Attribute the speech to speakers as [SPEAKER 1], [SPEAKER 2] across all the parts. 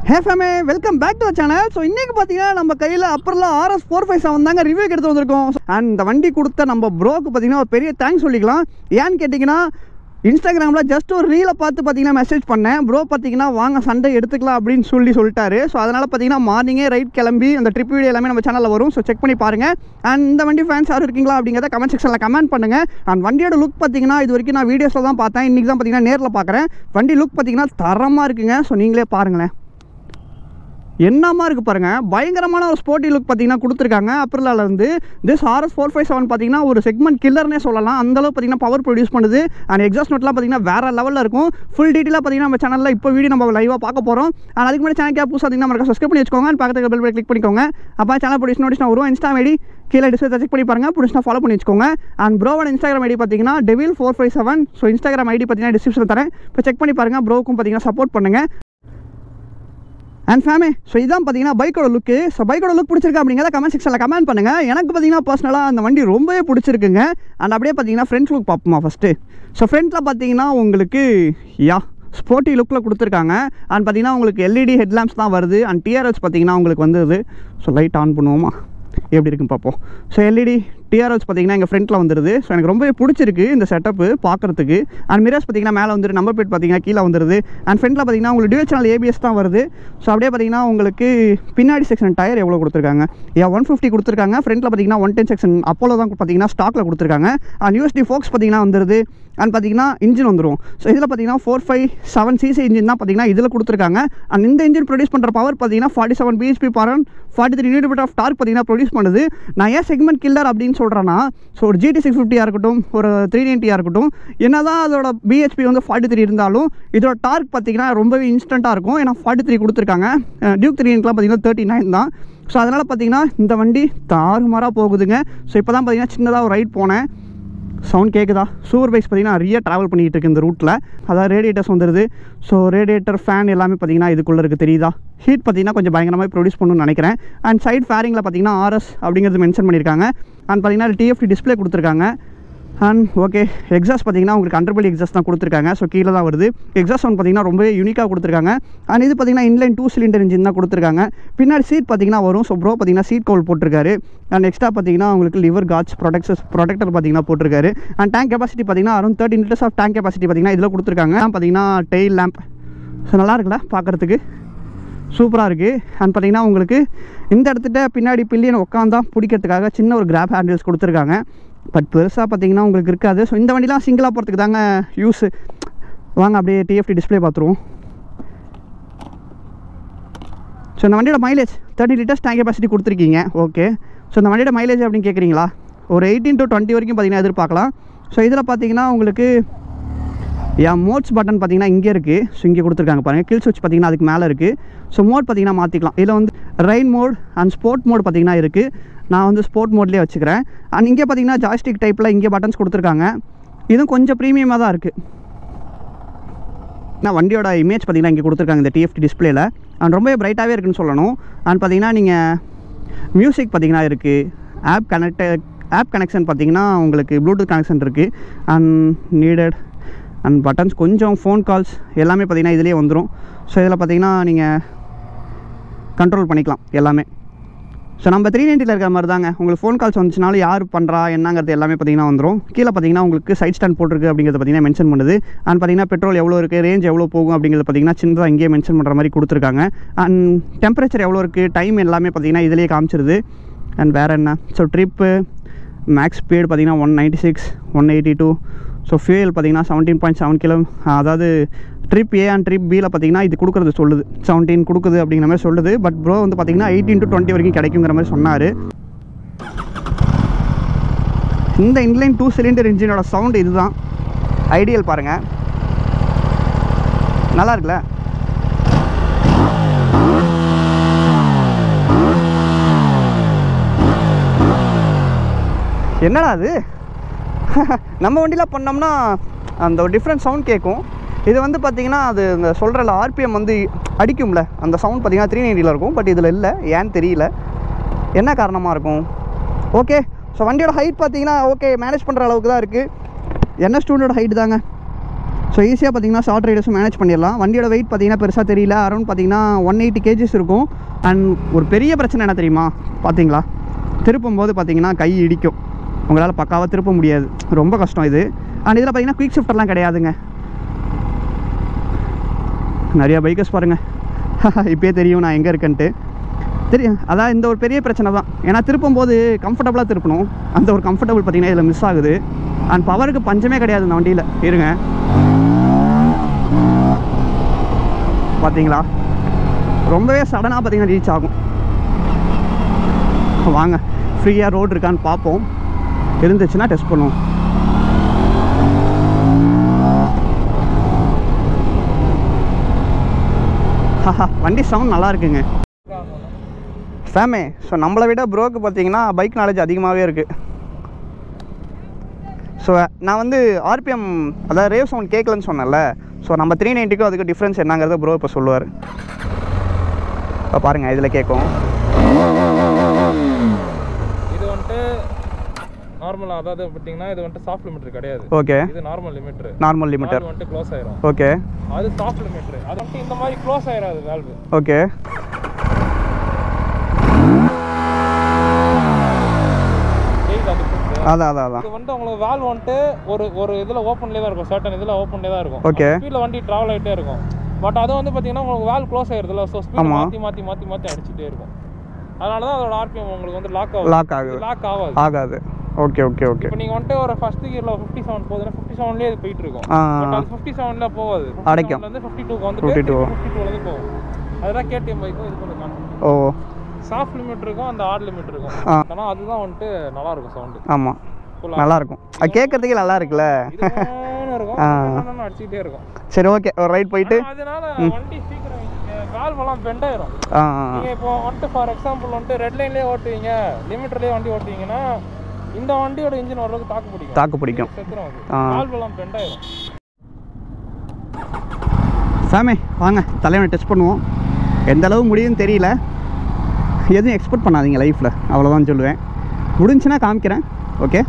[SPEAKER 1] Hey family, welcome back to the channel. So இன்னைக்கு பாத்தீங்கன்னா நம்ம கையில அப்பர்ல RS 457 தாங்க ரிவ்யூக்கு எடுத்து வந்திருக்கோம். அண்ட் இந்த வண்டி கொடுத்த நம்ம ப்ரோக்கு பாத்தீங்கன்னா ஒரு பெரிய தேங்க்ஸ் சொல்லிக்கலாம். ஏன்னு கேட்டிங்கன்னா இன்ஸ்டாகிராமில் ஜஸ்ட் ஒரு ரீலை பார்த்து பார்த்தீங்கன்னா மெசேஜ் பண்ணேன். ப்ரோ பார்த்தீங்கன்னா வாங்க சண்டே எடுத்துக்கலாம் அப்படின்னு சொல்லிட்டாரு. ஸோ அதனால் பார்த்தீங்கன்னா மார்னிங்கே ரைட் கிளம்பி அந்த ட்ரிப் வீடியோ எல்லாமே நம்ம சேனலில் வரும். ஸோ செக் பண்ணி பாருங்கள். அண்ட் இந்த வண்டி ஃபேன்ஸ் யாரும் இருக்கீங்களா அப்படிங்கிறத கமெண்ட் செக்ஷனில் கமெண்ட் பண்ணுங்கள். அண்ட் வண்டியோட லுக் பார்த்தீங்கன்னா இது வரைக்கும் நான் வீடியோஸில் தான் பார்த்தேன். இன்றைக்கி தான் பார்த்தீங்கன்னா நேரில் பார்க்குறேன். வண்டி லுக் பார்த்தீங்கன்னா தரமாக இருக்குங்க. ஸோ நீங்களே பாருங்களேன், என்னமா இருக்குது பாருங்கள். பயங்கரமான ஒரு ஸ்போர்ட்டி லுக் பார்த்தீங்கன்னா கொடுத்துருக்காங்க. அப்புறம்ல இருந்து திஸ் RS 457 பார்த்தீங்கன்னா ஒரு செக்மெண்ட் கில்லர்னே சொல்லலாம். அந்தளவு பார்த்தீங்கன்னா பவர் ப்ரொடியூஸ் பண்ணுது. அண்ட் எக்ஸாஸ்ட் நோட்லாம் பார்த்தீங்கன்னா வேறு லெவலில் இருக்கும். ஃபுல் டீட்டெயிலாக பார்த்தீங்கன்னா நம்ம சேனலில் இப்போ வீடியோ நம்ம லைவாக பார்க்க போகிறோம். அண்ட் அதுக்கு முன்னாடி சேனல் புதுசாக பார்த்தீங்கன்னா நம்ம சப்ஸ்கிரைப் பண்ணி வச்சுக்கோங்க. அண்ட் பக்கத்துக்கு பெல் பட்டன் கிளிக் பண்ணிக்கோங்க. அப்போ சேனல் பிடிச்சி நோட்டிஸ்னா வரும். இன்ஸ்டா ஐடி கீழே டிஸ்பிளே செக் பண்ணி பாருங்கள். பிடிச்சினா ஃபாலோ பண்ணி வச்சுக்கோங்க. அண்ட் ப்ரோவோட இன்ஸ்டாகிராம் ஐடி பார்த்தீங்கன்னா டெவில் 457. ஸோ இன்ஸ்டாகிராம் ஐடி பார்த்தீங்கன்னா டிஸ்கிரிப்ஷனில் தரேன். இப்போ செக் பண்ணி பாருங்கள். ப்ரோவுக்கும் பார்த்தீங்கன்னா சப்போர்ட் பண்ணுங்கள். அண்ட் ஃபேமே, ஸோ இதான் பார்த்தீங்கன்னா பைக்கோட லுக்கு. ஸோ பைக்கோட லுக் பிடிச்சிருக்கு அப்படிங்கிறத கமெண்ட் செக்ஷனில் கமெண்ட் பண்ணுங்கள். எனக்கு பார்த்தீங்கன்னா பர்சனலாக அந்த வண்டி ரொம்பவே பிடிச்சிருக்குங்க. அண்ட் அப்படியே பார்த்தீங்கன்னா ஃப்ரண்ட் லுக் பார்ப்போமா ஃபஸ்ட்டு. ஸோ ஃப்ரண்ட்டில் பார்த்தீங்கன்னா உங்களுக்கு ஸ்போர்ட்டி லுக்கில் கொடுத்துருக்காங்க. அண்ட் பார்த்தீங்கன்னா உங்களுக்கு LED ஹெட்லாம்ப்ஸ் தான் வருது. அண்ட் TRS பார்த்தீங்கன்னா உங்களுக்கு வந்துடுது. ஸோ லைட் ஆன் பண்ணுவோமா, எப்படி இருக்குன்னு பார்ப்போம். ஸோ LED TRS பார்த்தீங்கன்னா எங்கள் ஃப்ரண்ட்டில் வந்துடுது. ஸோ எனக்கு ரொம்பவே பிடிச்சிருக்கு இந்த செட்டப்பு பார்க்குறதுக்கு. அண்ட் மிரர்ஸ் பார்த்தீங்கன்னா மேலே வந்துரு, நம்பர் பிளேட் பார்த்தீங்கன்னா கீழே வந்துடுது. அண்ட் ஃப்ரண்ட்டில் பார்த்தீங்கன்னா உங்களுக்கு டியூவல் சேனல் ABS தான் வருது. ஸோ அப்படியே பார்த்தீங்கன்னா உங்களுக்கு பின்னாடி செக்ஷன் டயர் எவ்வளோ கொடுத்துருக்காங்க, 150 கொடுத்துருக்காங்க. ஃப்ரண்ட்டில் பார்த்தீங்கன்னா 110 செக்ஷன் அப்போலோ தான் பார்த்தீங்கன்னா ஸ்டாக்கில் கொடுத்துருக்காங்க. அண்ட் USD ஃபோக்ஸ் பார்த்தீங்கன்னா வந்துடுது. அண்ட் பார்த்தீங்கன்னா இன்ஜின் வந்துடும். ஸோ இதில் பார்த்தீங்கன்னா 457cc இன்ஜின் தான் பார்த்தீங்கன்னா இதில் கொடுத்துருக்காங்க. அண்ட் இந்த இன்ஜின் ப்ரொடியூஸ் பண்ணுற பவர் பார்த்தீங்கன்னா 47 bhp power, 43 Nm of torque பார்த்தீங்கன்னா ப்ரொடியூஸ் பண்ணுது. நான் ஏன் செக்மெண்ட் கில்லர் அப்படின்னு சொல்கிறேன்னா, ஸோ ஒரு GT 650 இருக்கட்டும், ஒரு 390 இருக்கட்டும், என்ன தான் அதோட BHP வந்து 43 இருந்தாலும் இதோட டார்க் பார்த்தீங்கன்னா ரொம்பவே இன்ஸ்டண்ட்டாக இருக்கும். ஏன்னா 43 கொடுத்துருக்காங்க. டியூக் 390 பார்த்தீங்கன்னா 39 தான். ஸோ அதனால் பார்த்தீங்கன்னா இந்த வண்டி தாறுமாறாக போகுதுங்க. ஸோ இப்போ தான் பார்த்தீங்கன்னா சின்னதாக ஒரு ரைட் போனேன். சவுண்ட் கேட்குதா? சூப்பர் பைக்ஸ் பார்த்தீங்கன்னா நிறைய ட்ராவல் பண்ணிகிட்டு இருக்குது இந்த ரூட்டில். அதாவது ரேடியேட்டர்ஸ் வந்துடுது. ஸோ ரேடியேட்டர் ஃபேன் எல்லாமே பார்த்தீங்கன்னா இதுக்குள்ளே இருக்குது, தெரியுதா? ஹீட் பார்த்தீங்கன்னா கொஞ்சம் பயங்கரமாக ப்ரொடியூஸ் பண்ணணும்னு நினைக்கிறேன். அண்ட் சைட் ஃபேரிங்கில் பார்த்தீங்கன்னா RS அப்படிங்கிறது மென்ஷன் பண்ணியிருக்காங்க. அண்ட் பார்த்தீங்கன்னா TFT டிஸ்பிளே கொடுத்துருக்காங்க. அண்ட் ஓகே, எக்ஸாஸ்ட் பார்த்தீங்கன்னா உங்களுக்கு அண்டர்பெலி எக்ஸாஸ்ட் தான் கொடுத்துருக்காங்க. ஸோ கீழே தான் வருது. எக்ஸாஸ்ட் சவுண்ட் பார்த்தீங்கன்னா ரொம்பவே யூனிக்காக கொடுத்துருக்காங்க. அண்ட் இது பார்த்தீங்கன்னா இன்லைன் 2 சிலிண்டர் இன்ஜின் தான் கொடுத்துருக்காங்க. பின்னாடி சீட் பார்த்தீங்கன்னா வரும். ஸோ ப்ரோ பார்த்தீங்கன்னா சீட் கவுல் போட்டிருக்காரு. அண்ட் எக்ஸ்ட்ரா பார்த்தீங்கன்னா உங்களுக்கு லிவர் கார்ட்ஸ் ப்ரொடெக்டர் பார்த்தீங்கன்னா போட்டிருக்காரு. அண்ட் டேங்க் கெப்பாசிட்டி பார்த்தீங்கன்னா around 13 liters of tank capacity பார்த்தீங்கன்னா இதில் கொடுத்துருக்காங்க. பார்த்தீங்கன்னா டெயில் லேம்ப் ஸோ நல்லா இருக்குல்ல பார்க்குறதுக்கு, சூப்பராக இருக்குது. அண்ட் பார்த்தீங்கன்னா உங்களுக்கு இந்த இடத்துல பின்னாடி பில்லியன் உட்காந்தா பிடிக்கிறதுக்காக சின்ன ஒரு கிராப் ஹேண்டில்ஸ் கொடுத்துருக்காங்க. பட் பெருசாக பார்த்தீங்கன்னா உங்களுக்கு இருக்காது. ஸோ இந்த வண்டிலாம் சிங்கிளாக போகிறதுக்கு தாங்க யூஸு. வாங்க அப்படியே TFT டிஸ்பிளே பார்த்துருவோம். ஸோ இந்த வண்டியோட மைலேஜ் 30 liters டேங்க் கெப்பாசிட்டி கொடுத்துருக்கீங்க. ஓகே, ஸோ இந்த வண்டியோட மைலேஜ் அப்படின்னு கேட்குறீங்களா, ஒரு 18 to 20 வரைக்கும் பார்த்தீங்கன்னா எதிர்பார்க்கலாம். ஸோ இதில் பார்த்தீங்கன்னா உங்களுக்கு மோட்ஸ் பட்டன் பார்த்தீங்கன்னா இங்கே இருக்குது. ஸோ இங்கே கொடுத்துருக்காங்க பாருங்கள். கில் சுவிட்ச் பார்த்தீங்கன்னா அதுக்கு மேலே இருக்குது. ஸோ மோட் பார்த்தீங்கன்னா மாற்றிக்கலாம். இதில் வந்து rain mode and sport mode பார்த்தீங்கன்னா இருக்குது. நான் வந்து ஸ்போர்ட் மோட்லேயே வச்சுக்கிறேன். அண்ட் இங்கே பார்த்தீங்கன்னா ஜாய்ஸ்டிக் டைப்பில் இங்கே பட்டன்ஸ் கொடுத்துருக்காங்க. இதுவும் கொஞ்சம் ப்ரீமியமாக தான் இருக்குது. நான் வண்டியோட இமேஜ் பார்த்தீங்கன்னா இங்கே கொடுத்துருக்காங்க இந்த TFT டிஸ்பிளேயில். அண்ட் ரொம்பவே பிரைட்டாகவே இருக்குன்னு சொல்லணும். அண்ட் பார்த்தீங்கன்னா நீங்கள் மியூசிக் பார்த்தீங்கன்னா இருக்குது. ஆப் கனெக்ஷன் பார்த்தீங்கன்னா உங்களுக்கு ப்ளூடூத் கனெக்ஷன் இருக்குது. அண்ட் நீடட் அண்ட் பட்டன்ஸ் கொஞ்சம் ஃபோன் கால்ஸ் எல்லாமே பார்த்தீங்கன்னா இதிலே வந்துடும். ஸோ இதில் பார்த்தீங்கன்னா நீங்கள் கண்ட்ரோல் பண்ணிக்கலாம் எல்லாமே. ஸோ நம்ம 390 இருக்கிற மாதிரி தாங்க. உங்களுக்கு ஃபோன் கால்ஸ் வந்துச்சுனாலும் யார் பண்ணுறா என்னங்கிறது எல்லாமே பார்த்தீங்கன்னா வந்துடும். கீழே பார்த்தீங்கன்னா உங்களுக்கு சைட் ஸ்டாண்ட் போட்டிருக்கு அப்படிங்கிறத பார்த்தீங்கன்னா மென்ஷன் பண்ணுது. அண்ட் பார்த்தீங்கன்னா பெட்ரோல் எவ்வளோ இருக்குது, ரேஞ்ச் எவ்வளோ போகும் அப்படிங்கிறது பார்த்தீங்கன்னா சின்னதாக இங்கேயே மென்ஷன் பண்ணுற மாதிரி கொடுத்துருக்காங்க. அண்ட் டெம்பரேச்சர் எவ்வளோ இருக்குது, டைம் எல்லாமே பார்த்தீங்கன்னா இதிலேயே காமிச்சிருது. அண்ட் வேறு என்ன, ஸோ ட்ரிப்பு மேக்ஸ் ஸ்பீடு பார்த்தீங்கன்னா 196, 182. ஸோ ஃபியூயல் பார்த்தீங்கன்னா 17.7 kg. அதாவது ட்ரிப் A அண்ட் ட்ரிப் Bயில் பார்த்தீங்கன்னா இது கொடுக்குறது சொல்லுது 17 கொடுக்குது அப்படிங்கிற மாதிரி சொல்லுது. பட் ப்ரோ வந்து பார்த்தீங்கன்னா 18 to 20 வரைக்கும் கிடைக்குங்கிற மாதிரி சொன்னார். இந்த இன்லைன் 2 சிலிண்டர் இன்ஜினோட சவுண்டு இதுதான் ஐடியல். பாருங்கள், நல்லா இருக்குல்ல? என்னடா அது நம்ம வண்டியில் பண்ணோம்னா அந்த ஒரு டிஃப்ரெண்ட் சவுண்ட் கேட்கும். இது வந்து பார்த்திங்கன்னா அது இந்த சொல்கிற RPM வந்து அடிக்கும்ல, அந்த சவுண்ட் பார்த்திங்கன்னா 390 இருக்கும். பட் இதில் இல்லை, ஏன்னு தெரியல, என்ன காரணமாக இருக்கும்? ஓகே, ஸோ வண்டியோட ஹைட் பார்த்திங்கன்னா ஓகே மேனேஜ் பண்ணுற அளவுக்கு தான் இருக்குது. NS200 ஹைட் தாங்க. ஸோ ஈஸியாக பார்த்தீங்கன்னா ஷார்ட் ரைடர்ஸும் மேனேஜ் பண்ணிடலாம். வண்டியோட வெயிட் பார்த்தீங்கன்னா பெருசாக தெரியல, அரௌண்ட் பார்த்தீங்கன்னா 180 kgs இருக்கும். அண்ட் ஒரு பெரிய பிரச்சனை என்ன தெரியுமா, பார்த்தீங்களா திருப்பும் போது பார்த்தீங்கன்னா கை இடிக்கும், உங்களால் பக்காவாக திருப்ப முடியாது, ரொம்ப கஷ்டம் இது. அண்ட் இதில் பார்த்தீங்கன்னா குயிக் ஷிஃப்டர்லாம் கிடையாதுங்க. நிறையா பைக்கர்ஸ் பாருங்கள் இப்போயே தெரியும் நான் எங்கே இருக்கேன்ட்டு தெரியும். அதான் இந்த ஒரு பெரிய பிரச்சனை தான். ஏன்னா திருப்பும் போது கம்ஃபர்டபுளாக திருப்பணும், அந்த ஒரு கம்ஃபர்டபுள் பார்த்திங்கன்னா இதில் மிஸ் ஆகுது. அண்ட் பவருக்கு பஞ்சமே கிடையாது இந்த வண்டியில். இருங்க பார்த்தீங்களா, ரொம்பவே சடனாக பார்த்தீங்கன்னா ரீச் ஆகும். வாங்க ஃப்ரீயாக ரோடு இருக்கான்னு பார்ப்போம், இருந்துச்சுன்னா டெஸ்ட் பண்ணுவோம். வண்டி சவுண்ட் நல்லா இருக்குங்க ஃபேமே. ஸோ நம்மளை விட ப்ரோக்கு பார்த்தீங்கன்னா பைக் நாலேஜ் அதிகமாகவே இருக்குது. ஸோ நான் வந்து ஆர்பிஎம் அதாவது ரேவ் சவுண்ட் கேட்கலன்னு சொன்னேன்ல, ஸோ நம்ம 390க்கும் அதுக்கு டிஃப்ரென்ஸ் என்னங்கிறத ப்ரோ இப்போ சொல்லுவார். இப்போ பாருங்கள் இதில் கேட்கும்.
[SPEAKER 2] இது வந்துட்டு நார்மலாக, அதாவது பார்த்தீங்கன்னா இது வந்துட்டு சாஃப்ட் லிமிட்டர் கிடையாது.
[SPEAKER 1] ஓகே,
[SPEAKER 2] இது நார்மல் லிமிட்டர்.
[SPEAKER 1] நார்மல் லிமிட்டர்
[SPEAKER 2] வந்துட்டு க்ளோஸ் ஆயிரும்.
[SPEAKER 1] ஓகே,
[SPEAKER 2] அது சாஃப்ட் லிமிட்டர். அது வந்துட்டு இந்த மாதிரி க்ளோஸ் ஆயிராது வால்வு.
[SPEAKER 1] ஓகே, அதான்
[SPEAKER 2] இது வந்து உங்களுக்கு வால்வ் வந்துட்டு ஒரு இதில் ஓப்பன்லேயே தான் இருக்கும், சர்டன் இதில் ஓப்பன்லேயே தான் இருக்கும்.
[SPEAKER 1] ஓகே,
[SPEAKER 2] ஸ்பீடில் வண்டி ட்ராவல் ஆகிட்டே இருக்கும். பட் அது வந்து பார்த்தீங்கன்னா உங்களுக்கு வால்வ் க்ளோஸ் ஆயிருதுல, ஸோ ஸ்பீட் மாற்றி அடிச்சுட்டே இருக்கும். அதனால தான் அதோட ஆர்பிஎம் உங்களுக்கு வந்து லாக் ஆகாது.
[SPEAKER 1] Okay okay okay.
[SPEAKER 2] இப்போ நீங்கள் வந்துட்டு ஒரு ஃபர்ஸ்ட் கியரில் 57 போகுதுன்னா 57லேயே அது போயிட்டு இருக்கும். பட் அது 57ல போகாது,
[SPEAKER 1] அடைக்கும்.
[SPEAKER 2] 52க்கு வந்துட்டு 52லேருந்து போகும். அதுதான் கேடிஎம் பைக்கும் இது கொஞ்சம் கான்செப்ட்.
[SPEAKER 1] ஓ,
[SPEAKER 2] சாஃப்ட் லிமிட் இருக்கும், அந்த ஹார்ட் லிமிட் இருக்கும். ஆனால் அதுதான் வந்துட்டு நல்லா இருக்கும் சவுண்டு.
[SPEAKER 1] ஆமாம் நல்லா இருக்கும், அது கேட்கறதுக்கே நல்லா இருக்குல்ல,
[SPEAKER 2] அடிச்சுக்கிட்டே இருக்கும்.
[SPEAKER 1] சரி ஓகே, ஒரு ரைட் போயிட்டு
[SPEAKER 2] அதனால வண்டி சீக்கிரம் வால்வெல்லாம் பெண்ட் ஆயிரும். நீங்கள் இப்போ வந்துட்டு ஃபார் எக்ஸாம்பிள் வந்துட்டு ரெட் லைன்லேயே ஓட்டுவீங்க, லிமிட்டர்லேயே வண்டி ஓட்டுவீங்கன்னா இந்த வண்டியோட இன்ஜின் ஓரளவுக்கு தாக்கு பிடிக்கும். வால்வெல்லாம் பெண்ட் ஆயிரும்.
[SPEAKER 1] சாமி வாங்க தலைவனை டெஸ்ட் பண்ணுவோம். எந்த அளவு முடியும்னு தெரியல, எதுவும் எக்ஸ்பெக்ட் பண்ணாதீங்க லைஃப்பில், அவ்வளோதான் சொல்லுவேன். முடிஞ்சுன்னா காமிக்கிறேன். ஓகே,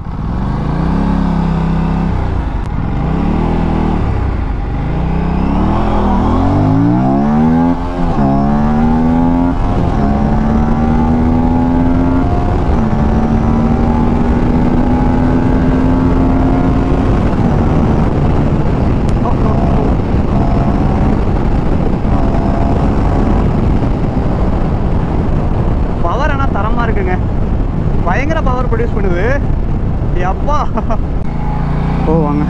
[SPEAKER 1] பவர் ஆனால் தரமாக இருக்குங்க, பயங்கர பவர் ப்ரொடியூஸ் பண்ணுது. அப்பா ஓ வாங்க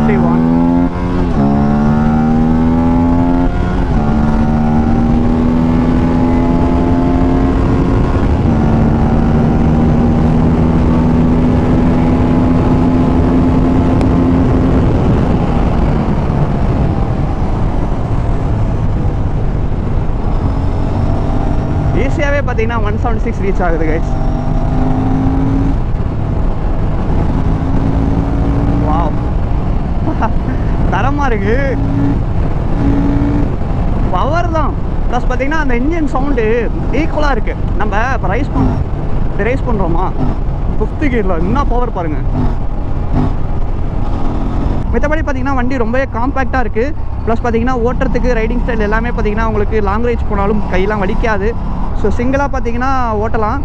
[SPEAKER 1] 51. ஈஸியாகவே பார்த்தீங்கன்னா 176 ரீச் ஆகுது கைஸ். வாவ் தரமாக இருக்கு, பவர் தான். ப்ளஸ் பார்த்தீங்கன்னா அந்த இன்ஜின் சவுண்டு ஈக்குவலாக இருக்குது. நம்ம இப்போ ரைஸ் பண்ணுறோமா 5th கியரில் இன்னும் பவர் பாருங்கள். மற்றபடி பார்த்தீங்கன்னா வண்டி ரொம்பவே காம்பேக்டாக இருக்குது. ப்ளஸ் பார்த்தீங்கன்னா ஓட்டுறதுக்கு ரைடிங் ஸ்டைல் எல்லாமே பார்த்தீங்கன்னா உங்களுக்கு லாங் ரேஞ்ச் போனாலும் கையெல்லாம் வலிக்காது. ஸோ சிங்கிளாக பார்த்தீங்கன்னா ஓட்டலாம்.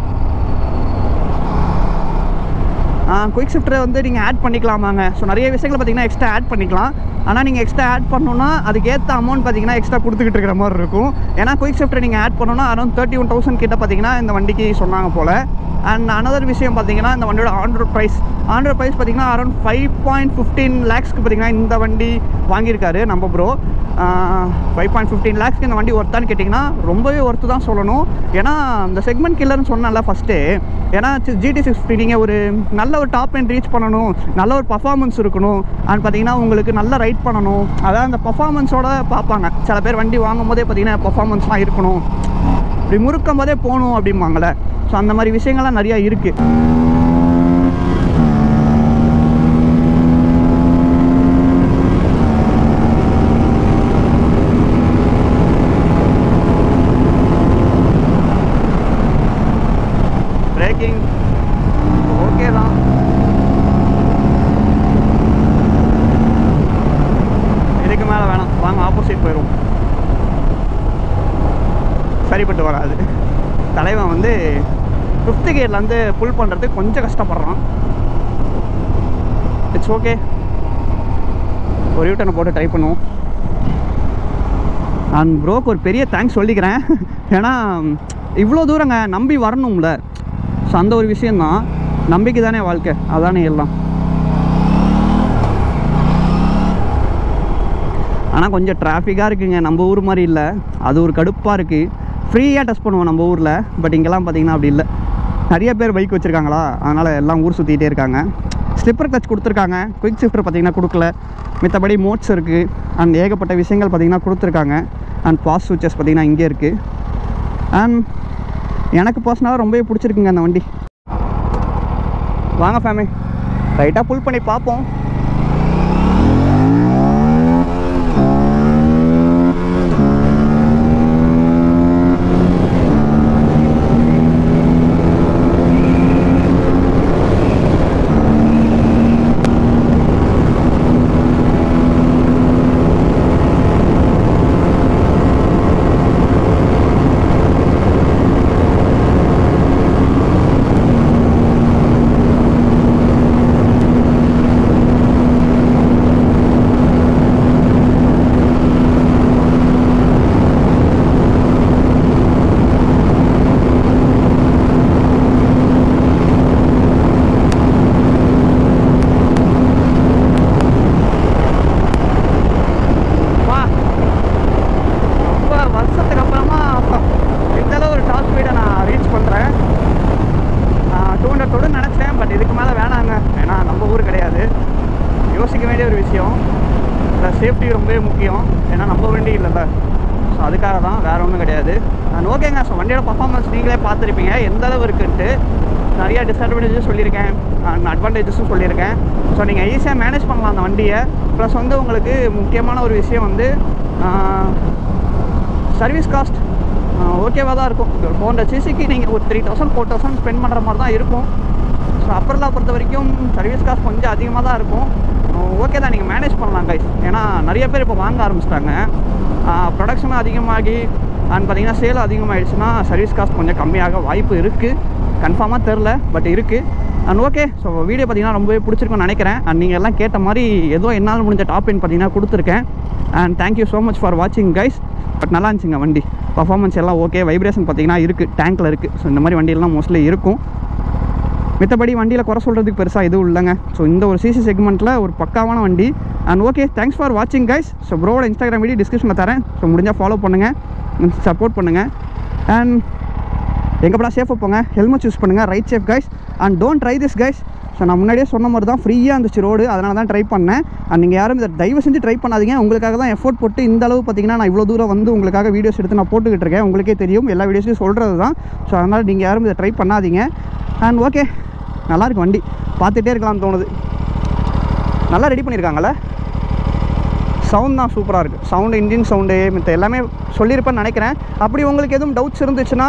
[SPEAKER 1] குயிக் ஷிஃப்டரை வந்து நீங்கள் ஆட் பண்ணிக்கலாமாங்க. ஸோ நிறைய விஷயங்கள் பார்த்தீங்கன்னா எக்ஸ்ட்ரா ஆட் பண்ணிக்கலாம். ஆனால் நீங்கள் எக்ஸ்ட்ரா ஆட் பண்ணணுன்னா அதுக்கேற்ற அமௌண்ட் பார்த்தீங்கன்னா எக்ஸ்ட்ரா கொடுத்துக்கிட்டு இருக்கிற மாதிரி இருக்கும். ஏன்னா குயிக் ஷிஃப்டரை நீங்கள் ஆட் பண்ணணுன்னா அரௌண்ட் 31,000 கிட்ட பார்த்தீங்கன்னா இந்த வண்டிக்கு சொன்னாங்க போல். அண்ட் அனதர் விஷயம் பார்த்தீங்கன்னா இந்த வண்டியோட ஆன்-ரோட் ப்ரைஸ் பார்த்தீங்கன்னா அரௌண்ட் 5.15 lakhsக்கு பார்த்தீங்கன்னா இந்த வண்டி வாங்கியிருக்காரு நம்ம ப்ரோ. 5.15 lakhsக்கு இந்த வண்டி ஒர்த்தான்னு கேட்டிங்கன்னா ரொம்பவே ஒர்த்து தான் சொல்லணும். ஏன்னா இந்த செக்மெண்ட் கில்லர்னு சொன்னால ஃபஸ்ட்டு, ஏன்னா GT650 நீங்கள் ஒரு நல்ல ஒரு டாப் எண்ட் ரீச் பண்ணணும், நல்ல ஒரு பர்ஃபார்மன்ஸ் இருக்கணும், அண்ட் பார்த்தீங்கன்னா உங்களுக்கு நல்ல ரைட் பண்ணணும், அதாவது அந்த பர்ஃபார்மன்ஸோட பார்ப்பாங்க. சில பேர் வண்டி வாங்கும் போதே பார்த்தீங்கன்னா பர்ஃபார்மன்ஸ்லாம் இருக்கணும், இப்படி முறுக்கும் போதே போகணும் அப்படிம்பாங்களே. ஸோ அந்த மாதிரி விஷயங்கள்லாம் நிறையா இருக்குது. பிரேக்கிங் ஓகே தான். சரிப்பட்டு வராது. தலைவன் வந்து 5th கியர்லேருந்து புல் பண்ணுறதுக்கு கொஞ்சம் கஷ்டப்படுறான். இட்ஸ் ஓகே, ஒரு யூட்டனை போட்டு ட்ரை பண்ணுவோம். அண்ட் ப்ரோக்கு ஒரு பெரிய தேங்க்ஸ் சொல்லிக்கிறேன். ஏன்னா இவ்வளோ தூரங்க நம்பி வரணும்ல. ஸோ அந்த ஒரு விஷயந்தான், நம்பிக்கை தானே வாழ்க்கை, அதானே எல்லாம். ஆனால் கொஞ்சம் டிராஃபிக்காக இருக்குங்க, நம்ம ஊர் மாதிரி இல்லை. அது ஒரு கடுப்பாக இருக்குது. ஃப்ரீயாக டெஸ்ட் பண்ணுவோம் நம்ம ஊரில், பட் இங்கெல்லாம் பார்த்திங்கன்னா அப்படி இல்லை. நிறைய பேர் பைக் வச்சுருக்காங்களா, அதனால் எல்லாம் ஊர் சுற்றிக்கிட்டே இருக்காங்க. ஸ்லிப்பர் கிளச் கொடுத்துருக்காங்க, குயிக் ஷிஃப்டர் பார்த்திங்கன்னா கொடுக்கல. மித்தபடி மோட்ஸ் இருக்குது அண்ட் ஏகப்பட்ட விஷயங்கள் பார்த்திங்கன்னா கொடுத்துருக்காங்க. அண்ட் பாஸ் சுவிச்சஸ் பார்த்திங்கன்னா இங்கே இருக்குது. அண்ட் எனக்கு பர்சனலாக ரொம்பவே பிடிச்சிருக்குங்க அந்த வண்டி. வாங்க ஃபேமிலி, ரைட்டாக புல் பண்ணி பார்ப்போம். சேஃப்டி ரொம்பவே முக்கியம், ஏன்னா நம்ம வண்டி இல்லைல்ல. ஸோ அதுக்காக தான், வேறு ஒன்றும் கிடையாது. அண்ட் ஓகேங்க, ஸோ வண்டியோட பர்ஃபார்மன்ஸ் நீங்களே பார்த்துருப்பீங்க எந்த அளவு இருக்குன்ட்டு. நிறையா டிஸ்அட்வான்டேஜஸ் சொல்லியிருக்கேன் அண்ட் அட்வான்டேஜஸும் சொல்லியிருக்கேன். ஸோ நீங்கள் ஈஸியாக மேனேஜ் பண்ணலாம் அந்த வண்டியை. ப்ளஸ் வந்து உங்களுக்கு முக்கியமான ஒரு விஷயம் வந்து சர்வீஸ் காஸ்ட் ஓகேவாக தான் இருக்கும். 400 cc நீங்கள் ஒரு 3000 4000 ஸ்பெண்ட் பண்ணுற மாதிரி தான் இருக்கும். ஸோ அப்பர்லாம் பொறுத்த வரைக்கும் சர்வீஸ் காஸ்ட் கொஞ்சம் அதிகமாக தான் இருக்கும். ஓகே தான், நீங்கள் மேனேஜ் பண்ணலாம் கைஸ். ஏன்னா நிறைய பேர் இப்போ வாங்க ஆரம்பிச்சிட்டாங்க. ப்ரொடக்ஷனும் அதிகமாகி அண்ட் பார்த்திங்கன்னா சேலும் அதிகமாகிடுச்சுன்னா சர்வீஸ் காஸ்ட் கொஞ்சம் கம்மியாக வாய்ப்பு இருக்குது. கன்ஃபார்மாக தெரில, பட் இருக்குது. அண்ட் ஓகே, ஸோ வீடியோ பார்த்திங்கன்னா ரொம்பவே பிடிச்சிருக்குன்னு நினைக்கிறேன். அண்ட் நீங்கள் எல்லாம் கேட்ட மாதிரி ஏதோ என்னால் முடிஞ்ச டாப் எண்ட் பார்த்திங்கன்னா கொடுத்துருக்கேன். And thank you so much for வாட்சிங் கைஸ். பட் நல்லா இருந்துச்சுங்க வண்டி, பர்ஃபார்மன்ஸ் எல்லாம் ஓகே. வைப்ரேஷன் பார்த்திங்கன்னா இருக்குது, டேங்க்கில் இருக்குது. ஸோ இந்த மாதிரி வண்டியெல்லாம் மோஸ்ட்லி இருக்கும். மித்தபடி வண்டியில் குறை சொல்கிறதுக்கு பெருசாக எதுவும் இல்லைங்க. ஸோ இந்த ஒரு சிசி செக்மெண்ட்டில் ஒரு பக்காவான வண்டி. அண்ட் ஓகே, தேங்க்ஸ் ஃபார் வாட்சிங் கைஸ். ஸோ ப்ரோவோட இன்ஸ்டாகிராம் வீடியோ டிஸ்கிரிப்ஷனில் தரேன். ஸோ முடிஞ்சால் ஃபாலோ பண்ணுங்கள், சப்போர்ட் பண்ணுங்கள். அண்ட் எங்கப்படா சேஃபாக போங்க, ஹெல்மெட் யூஸ் பண்ணுங்கள், right safe guys. And don't try this guys. So நான் முன்னாடியே சொன்ன மாதிரி தான் ஃப்ரீயாக இருந்துச்சு ரோடு, அதனால தான் ட்ரை பண்ணேன். அண்ட் நீங்கள் யாரும் இதை தயவு செஞ்சு ட்ரை பண்ணாதீங்க. உங்களுக்காக தான் எஃபோர்ட் போட்டு இந்த அளவு பார்த்திங்கன்னா நான் இவ்வளோ தூரம் வந்து உங்களுக்காக வீடியோஸ் எடுத்து நான் போட்டுக்கிட்டு இருக்கேன். உங்களுக்கே தெரியும், எல்லா வீடியோஸையும் சொல்கிறது தான். ஸோ அதனால் நீங்கள் யாரும் இதை ட்ரை பண்ணாதீங்க. அண்ட் ஓகே, நல்லாயிருக்கு வண்டி, பார்த்துட்டே இருக்கலாம்னு தோணுது. நல்லா ரெடி பண்ணியிருக்காங்கல்ல. சவுண்ட் தான் சூப்பராக இருக்குது. சவுண்டு, இன்ஜின் சவுண்டு, மித்த எல்லாமே சொல்லியிருப்பேன்னு நினைக்கிறேன். அப்படி உங்களுக்கு எதுவும் டவுட்ஸ் இருந்துச்சுன்னா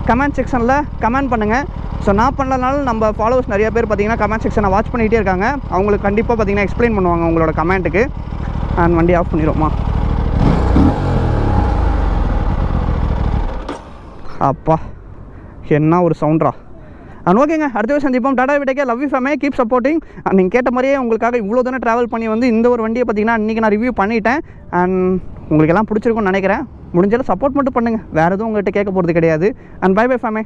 [SPEAKER 1] கமெண்ட் செக்ஷனில் கமெண்ட் பண்ணுங்கள். ஸோ நான் பண்ணலனாலும் நம்ம ஃபாலோவர்ஸ் நிறைய பேர் பார்த்திங்கன்னா கமெண்ட் செக்ஷனை வாட்ச் பண்ணிகிட்டே இருக்காங்க. அவங்களுக்கு கண்டிப்பாக பார்த்திங்கன்னா எக்ஸ்பிளைன் பண்ணுவாங்க உங்களோட கமெண்ட்டுக்கு. அண்ட் வண்டி ஆஃப் பண்ணிடுவோமா. அப்பா என்ன ஒரு சவுண்ட்ரா. அண்ட் ஓகேங்க, அடுத்த வருஷம் சந்திப்போம். டாடா விட்டேக்கே, லவ் யூ ஃபேமே, கீப் சப்போர்ட்டிங். நீங்கள் கேட்ட மாதிரியே உங்களுக்காக இவ்வளோ தானே ட்ராவல் பண்ணி வந்து இந்த ஒரு வண்டியை பார்த்திங்கன்னா இன்றைக்கி நான் ரிவ்யூ பண்ணிட்டேன். அண்ட் உங்களுக்கு எல்லாம் பிடிச்சிருக்கும்னு நினைக்கிறேன். முடிஞ்சாலும் சப்போர்ட் மட்டும் பண்ணுங்கள், வேறு எதுவும் உங்கள்கிட்ட கேட்க போகிறது கிடையாது. And bye bye ஃபேமே.